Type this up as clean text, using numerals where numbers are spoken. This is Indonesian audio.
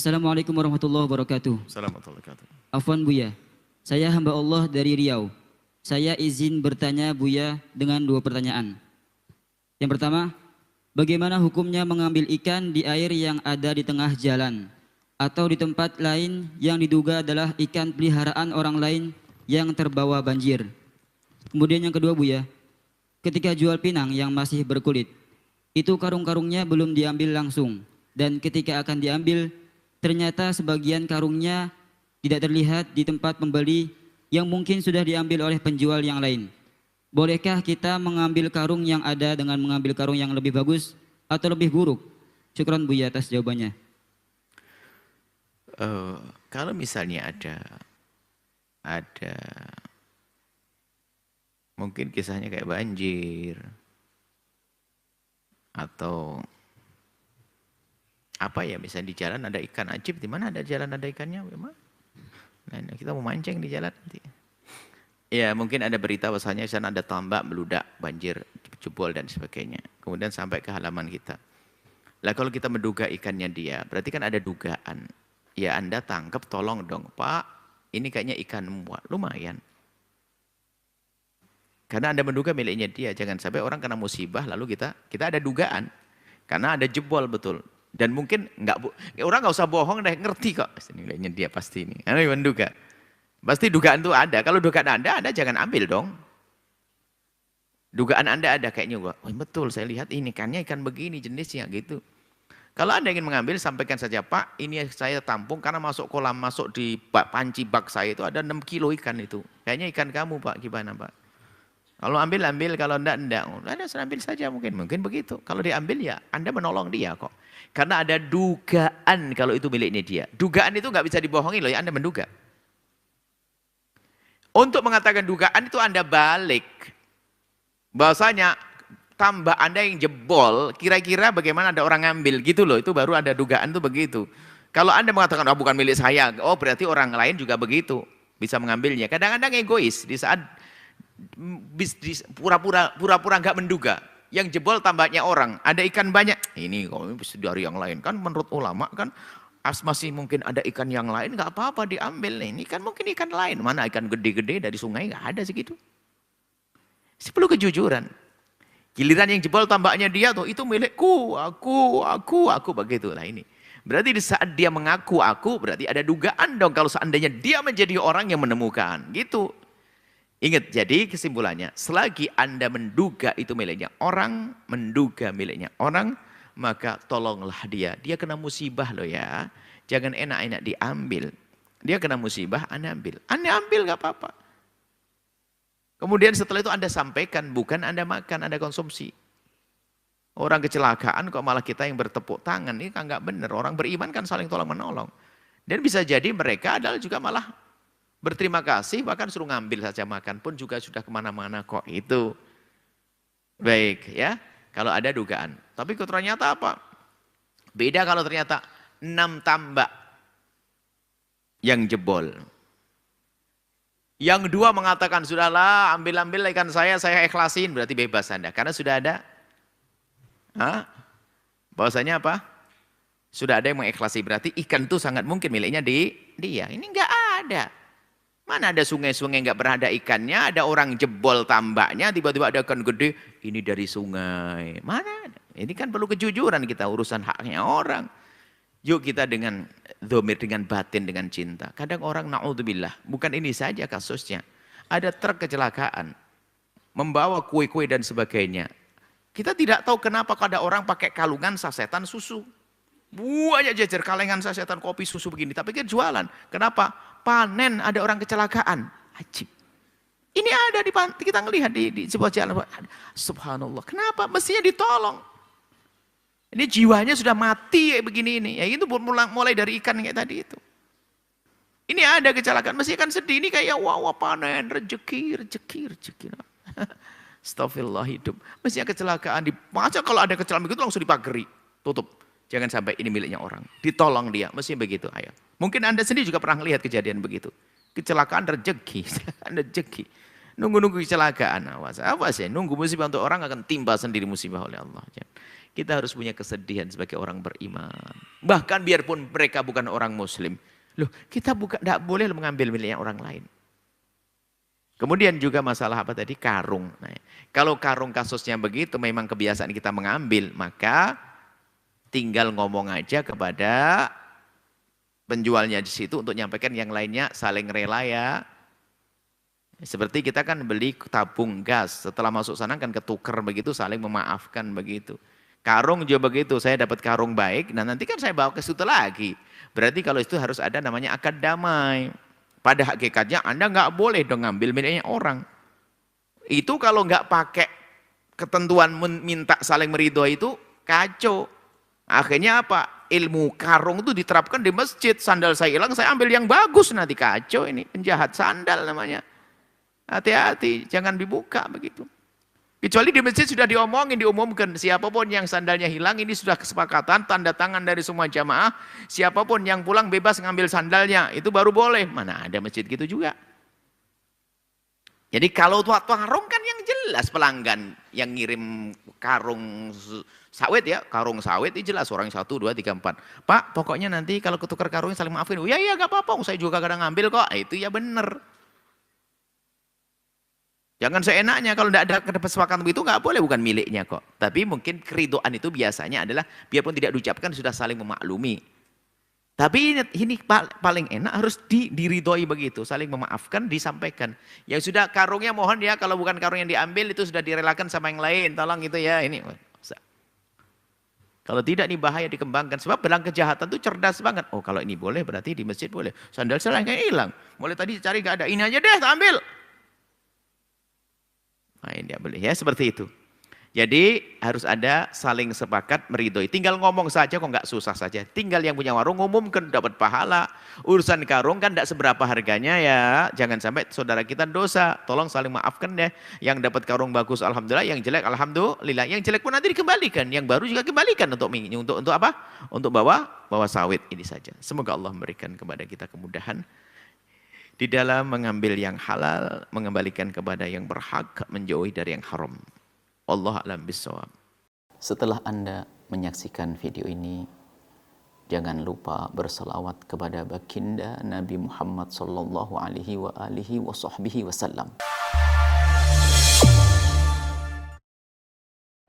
Assalamualaikum warahmatullahi wabarakatuh. Assalamualaikum warahmatullahi wabarakatuh. Afwan Buya, saya hamba Allah dari Riau. Saya izin bertanya Buya dengan dua pertanyaan. Yang pertama, bagaimana hukumnya mengambil ikan di air yang ada di tengah jalan atau di tempat lain yang diduga adalah ikan peliharaan orang lain yang terbawa banjir? Kemudian yang kedua Buya, ketika jual pinang yang masih berkulit, itu karung-karungnya belum diambil langsung, dan ketika akan diambil, ternyata sebagian karungnya tidak terlihat di tempat pembeli yang mungkin sudah diambil oleh penjual yang lain. Bolehkah kita mengambil karung yang ada dengan mengambil karung yang lebih bagus atau lebih buruk? Syukran Buya atas jawabannya. Kalau misalnya ada mungkin kisahnya kayak banjir atau apa ya, misalnya di jalan ada ikan ajib, di mana ada jalan ada ikannya memang. Nah, kita mau mancing di jalan nanti. Ya, mungkin ada berita bahwasanya di sana ada tambak meludak, banjir, jebol dan sebagainya. Kemudian sampai ke halaman kita. Lah kalau kita menduga ikannya dia, berarti kan ada dugaan. Ya Anda tangkap, tolong dong, Pak, ini kayaknya ikan muat, lumayan. Karena Anda menduga miliknya dia, jangan sampai orang kena musibah lalu kita ada dugaan. Karena ada jebol betul. Dan mungkin orang nggak usah bohong deh, ngerti kok. Nilainya dia pasti ini. Karena menduga. Pasti dugaan itu ada. Kalau dugaan Anda jangan ambil dong. Dugaan Anda ada kayaknya, oh betul saya lihat ini ikannya ikan begini jenisnya gitu. Kalau Anda ingin mengambil, sampaikan saja, Pak, ini saya tampung karena masuk kolam, masuk di panci bak saya itu ada 6 kilo ikan itu. Kayaknya ikan kamu, Pak, gimana, Pak? Kalau ambil, kalau enggak. Anda ambil saja mungkin begitu. Kalau diambil ya Anda menolong dia kok. Karena ada dugaan kalau itu miliknya dia. Dugaan itu nggak bisa dibohongi loh ya, Anda menduga. Untuk mengatakan dugaan itu Anda balik. Bahwasanya tambah Anda yang jebol, kira-kira bagaimana ada orang ngambil gitu loh. Itu baru ada dugaan tuh begitu. Kalau Anda mengatakan oh bukan milik saya, oh berarti orang lain juga begitu bisa mengambilnya. Kadang-kadang egois di saat pura-pura nggak menduga. Yang jebol tambahnya orang, ada ikan banyak. Ini kalau dari yang lain kan menurut ulama kan masih mungkin ada ikan yang lain, nggak apa-apa diambil. Ini kan mungkin ikan lain. Mana ikan gede-gede dari sungai nggak ada segitu. Ini perlu kejujuran. Giliran yang jebol tambahnya dia tuh itu milikku, aku begitulah ini. Berarti di saat dia mengaku aku, berarti ada dugaan dong kalau seandainya dia menjadi orang yang menemukan, gitu. Ingat, jadi kesimpulannya, selagi Anda menduga itu miliknya orang, maka tolonglah dia. Dia kena musibah loh ya. Jangan enak-enak diambil. Dia kena musibah, Anda ambil. Anda ambil gak apa-apa. Kemudian setelah itu Anda sampaikan, bukan Anda makan, Anda konsumsi. Orang kecelakaan kok malah kita yang bertepuk tangan, ini kan gak benar. Orang beriman kan saling tolong-menolong. Dan bisa jadi mereka adalah juga malah berterima kasih, bahkan suruh ngambil saja makan pun juga sudah kemana-mana kok itu. Baik ya, kalau ada dugaan. Tapi ternyata apa? Beda kalau ternyata 6 tambak yang jebol. Yang 2 mengatakan, sudahlah ambil-ambil ikan saya ikhlasin, berarti bebas Anda. Karena sudah ada, bahwasanya apa? Sudah ada yang mengikhlasi, berarti ikan itu sangat mungkin miliknya dia. Ini enggak ada. Mana ada sungai-sungai nggak pernah ada ikannya, ada orang jebol tambaknya, tiba-tiba ada ikan gede, ini dari sungai. Mana ada? Ini kan perlu kejujuran kita, urusan haknya orang. Yuk kita dengan dzomir, dengan batin, dengan cinta. Kadang orang na'udzubillah, bukan ini saja kasusnya. Ada truk kecelakaan, membawa kue-kue dan sebagainya. Kita tidak tahu kenapa ada orang pakai kalungan sasetan susu. Banyak jajar kalengan sasetan kopi susu begini, tapi kita jualan. Kenapa? Panen ada orang kecelakaan. Ajib. Ini ada kita ngelihat di sebuah jalan. Subhanallah. Kenapa? Mestinya ditolong. Ini jiwanya sudah mati kayak begini ini. Ya itu mulai dari ikan kayak tadi itu. Ini ada kecelakaan. Mesti kan sedih. Ini kayak wah panen rezeki. Astagfirullah hidup. Mestinya kecelakaan. Masa kalau ada kecelakaan begitu langsung dipagari. Tutup. Jangan sampai ini miliknya orang. Ditolong dia. Mestinya begitu. Ayo. Mungkin Anda sendiri juga pernah lihat kejadian begitu. Kecelakaan rezeki. Nunggu-nunggu kecelakaan. Apa sih? Nunggu musibah untuk orang akan timba sendiri musibah oleh Allah. Kita harus punya kesedihan sebagai orang beriman. Bahkan biarpun mereka bukan orang muslim. Loh, kita tidak boleh mengambil miliknya orang lain. Kemudian juga masalah apa tadi? Karung. Nah, kalau karung kasusnya begitu, memang kebiasaan kita mengambil, maka tinggal ngomong aja kepada penjualnya di situ untuk nyampaikan yang lainnya saling rela ya. Seperti kita kan beli tabung gas, setelah masuk sana kan ketuker begitu, saling memaafkan begitu. Karung juga begitu, saya dapat karung baik, nah nanti kan saya bawa ke situ lagi. Berarti kalau itu harus ada namanya akad damai. Pada hakikatnya Anda nggak boleh dong ngambil miliknya orang. Itu kalau nggak pakai ketentuan minta saling meridhoi itu kacau. Akhirnya apa? Ilmu karung itu diterapkan di masjid. Sandal saya hilang, saya ambil yang bagus, nanti kacau ini. Penjahat sandal namanya. Hati-hati, jangan dibuka begitu. Kecuali di masjid sudah diumumkan, siapapun yang sandalnya hilang, ini sudah kesepakatan, tanda tangan dari semua jamaah, siapapun yang pulang bebas ngambil sandalnya, itu baru boleh. Mana ada masjid gitu juga. Jadi kalau karung kan yang jelas pelanggan yang ngirim karung sawit ya, karung sawit itu jelas orang 1, 2, 3, 4. Pak, pokoknya nanti kalau ketukar karungnya saling maafin. Oh, iya gak apa-apa, saya juga kadang ngambil kok. Itu ya bener. Jangan seenaknya, kalau tidak ada kesepakatan begitu nggak boleh, bukan miliknya kok. Tapi mungkin keridoan itu biasanya adalah biarpun tidak diucapkan sudah saling memaklumi. Tapi ini paling enak harus diridhoi begitu, saling memaafkan, disampaikan. Yang sudah karungnya mohon ya, kalau bukan karung yang diambil itu sudah direlakan sama yang lain, tolong gitu ya. Ini kalau tidak ini bahaya dikembangkan, sebab berang kejahatan itu cerdas banget. Oh kalau ini boleh berarti di masjid boleh. Sandal saya kayak hilang, mulai tadi cari nggak ada, ini aja deh ambil. Nah, ini tidak boleh ya, seperti itu. Jadi harus ada saling sepakat meridhoi. Tinggal ngomong saja kok nggak susah saja. Tinggal yang punya warung umumkan dapat pahala. Urusan karung kan tidak seberapa harganya ya. Jangan sampai saudara kita dosa. Tolong saling maafkan deh. Yang dapat karung bagus alhamdulillah, yang jelek alhamdulillah. Yang jelek pun nanti dikembalikan. Yang baru juga kembalikan untuk apa? Untuk bawa sawit ini saja. Semoga Allah memberikan kepada kita kemudahan di dalam mengambil yang halal, mengembalikan kepada yang berhak, menjauhi dari yang haram. Allah a'lam bishawab. Setelah Anda menyaksikan video ini, jangan lupa berselawat kepada baginda Nabi Muhammad sallallahu alaihi wa alihi wasallam.